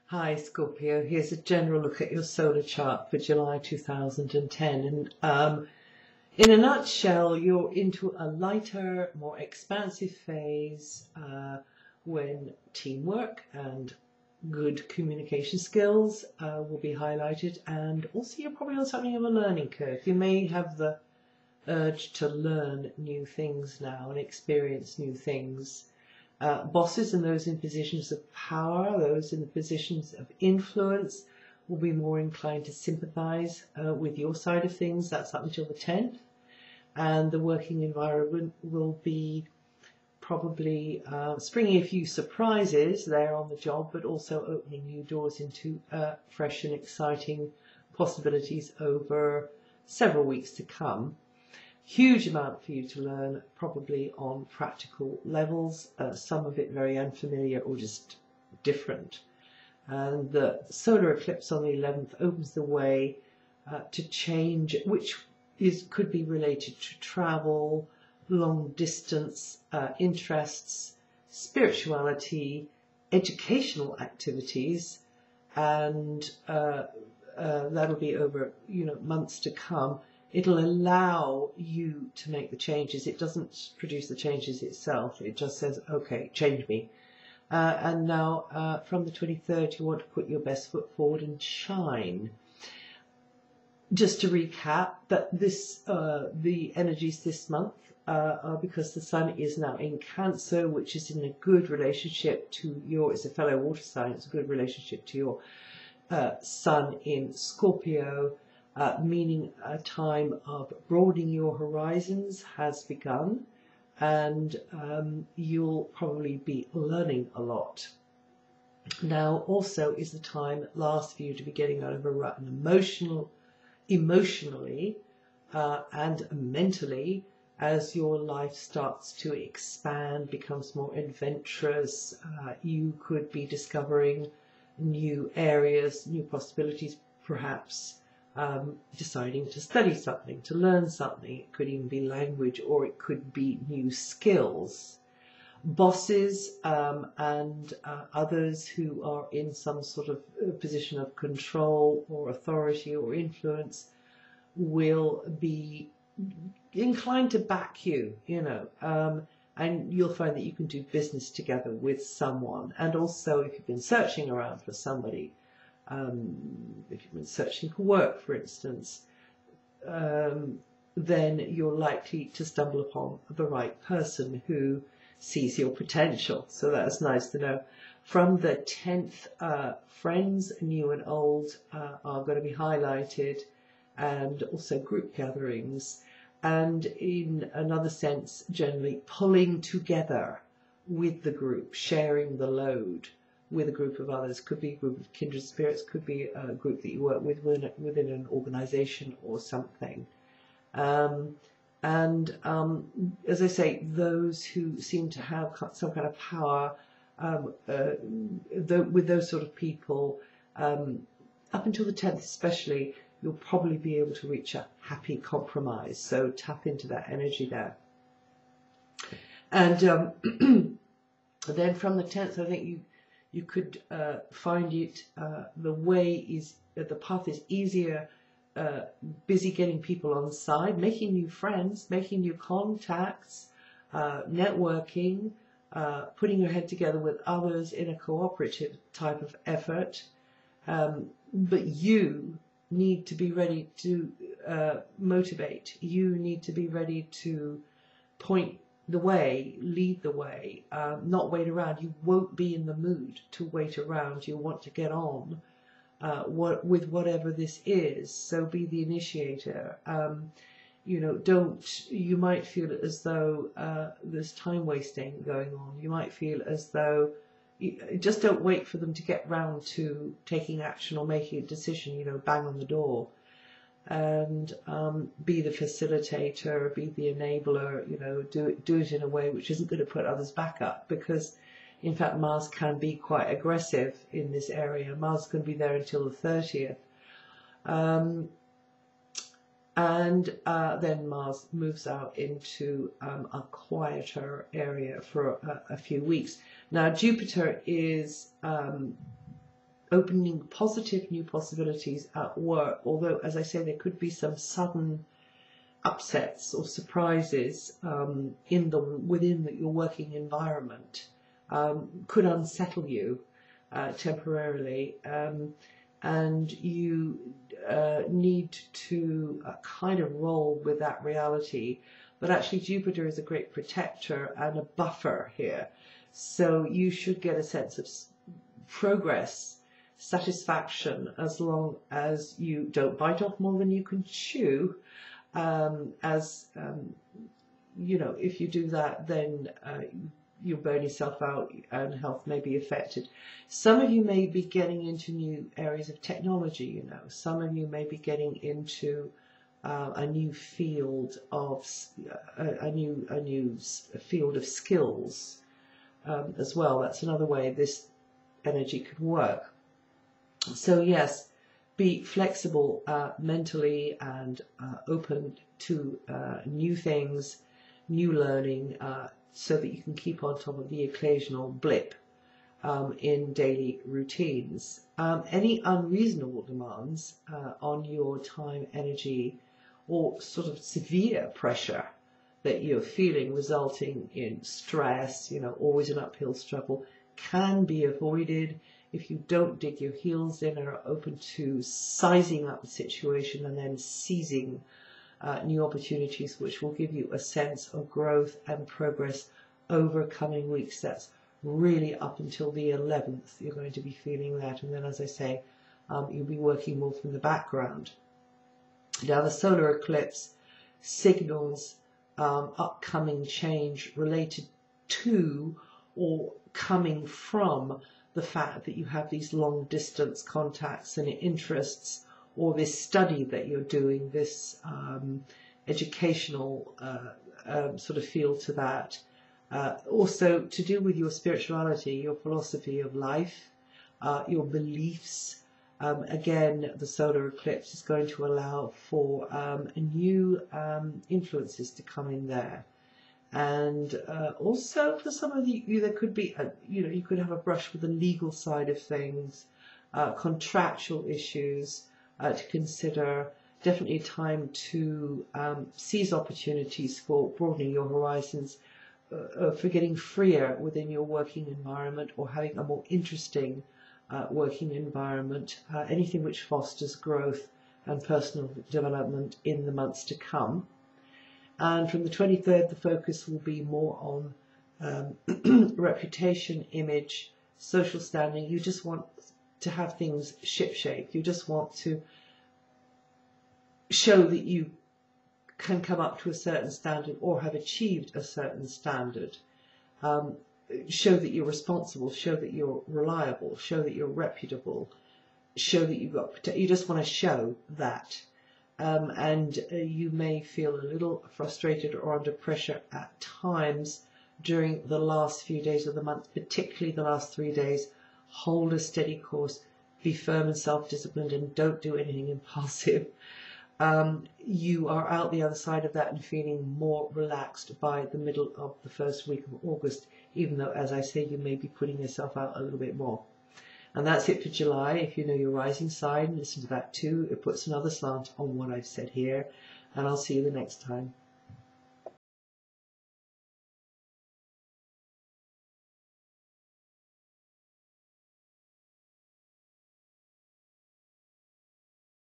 Hi Scorpio, here's a general look at your solar chart for July 2010 and in a nutshell you're into a lighter, more expansive phase when teamwork and good communication skills will be highlighted, and also you're probably on something of a learning curve. You may have the urge to learn new things now and experience new things. Bosses and those in positions of power, those in the positions of influence, will be more inclined to sympathize with your side of things. That's up until the 10th. And the working environment will be probably springing a few surprises there on the job, but also opening new doors into fresh and exciting possibilities over several weeks to come. Huge amount for you to learn, probably on practical levels, some of it very unfamiliar or just different. And the solar eclipse on the 11th opens the way to change, which could be related to travel, long distance interests, spirituality, educational activities, and that'll be over months to come. It'll allow you to make the changes. It doesn't produce the changes itself. It just says, okay, change me. And now from the 23rd, you want to put your best foot forward and shine. Just to recap, that the energies this month are because the sun is now in Cancer, which is in a good relationship to it's a fellow water sign, it's a good relationship to your sun in Scorpio. Meaning a time of broadening your horizons has begun, and you'll probably be learning a lot. Now also is the time at last for you to be getting out of a rut, and emotionally and mentally, as your life starts to expand, becomes more adventurous. You could be discovering new areas, new possibilities, perhaps deciding to study something, to learn something. It could even be language, or it could be new skills. Bosses and others who are in some sort of position of control or authority or influence will be inclined to back you, and you'll find that you can do business together with someone. And also, if you've been searching around for somebody, if you've been searching for work, for instance, then you're likely to stumble upon the right person who sees your potential. So that's nice to know. From the 10th, friends, new and old, are going to be highlighted, and also group gatherings. And in another sense, generally pulling together with the group, sharing the load with a group of others. Could be a group of kindred spirits, could be a group that you work with within an organization or something. As I say, those who seem to have some kind of power, with those sort of people, up until the 10th especially, you'll probably be able to reach a happy compromise. So tap into that energy there. And then from the 10th, I think you could find it, the path is easier, busy getting people on side, making new friends, making new contacts, networking, putting your head together with others in a cooperative type of effort. But you need to be ready to motivate. You need to be ready to point the way, lead the way, not wait around. You won't be in the mood to wait around. You want to get on with whatever this is. So be the initiator. You might feel as though there's time wasting going on. You might feel as though just don't wait for them to get round to taking action or making a decision, bang on the door. And be the facilitator, be the enabler, do it in a way which isn't going to put others back up, because in fact Mars can be quite aggressive in this area. Mars is going to be there until the 30th. Then Mars moves out into a quieter area for a few weeks. Now Jupiter is opening positive new possibilities at work, although, as I say, there could be some sudden upsets or surprises within your working environment, could unsettle you temporarily, and you need to kind of roll with that reality. But actually Jupiter is a great protector and a buffer here, so you should get a sense of progress, satisfaction, as long as you don't bite off more than you can chew. If you do that, then you'll burn yourself out and health may be affected. Some of you may be getting into new areas of technology, some of you may be getting into a new field of field of skills as well. That's another way this energy could work. So yes, be flexible mentally and open to new things, new learning, so that you can keep on top of the occasional blip in daily routines. Any unreasonable demands on your time, energy, or sort of severe pressure that you're feeling, resulting in stress, always an uphill struggle, can be avoided if you don't dig your heels in and are open to sizing up the situation and then seizing new opportunities, which will give you a sense of growth and progress over coming weeks. That's really up until the 11th. You're going to be feeling that, and then, as I say, you'll be working more from the background. Now, the solar eclipse signals upcoming change related to or coming from the fact that you have these long distance contacts and interests, or this study that you're doing, this educational sort of feel to that. Also to do with your spirituality, your philosophy of life, your beliefs. Again, the solar eclipse is going to allow for new influences to come in there. And also for some of you, there could be, you could have a brush with the legal side of things, contractual issues to consider. Definitely time to seize opportunities for broadening your horizons, for getting freer within your working environment, or having a more interesting working environment, anything which fosters growth and personal development in the months to come. And from the 23rd, the focus will be more on reputation, image, social standing. You just want to have things shipshape. You just want to show that you can come up to a certain standard or have achieved a certain standard. Show that you're responsible, show that you're reliable, show that you're reputable, show that you just want to show that. And you may feel a little frustrated or under pressure at times during the last few days of the month, particularly the last 3 days. Hold a steady course, be firm and self-disciplined, and don't do anything impulsive. You are out the other side of that and feeling more relaxed by the middle of the first week of August, even though, as I say, you may be putting yourself out a little bit more. And that's it for July. If you know your rising sign, listen to that too. It puts another slant on what I've said here, and I'll see you the next time.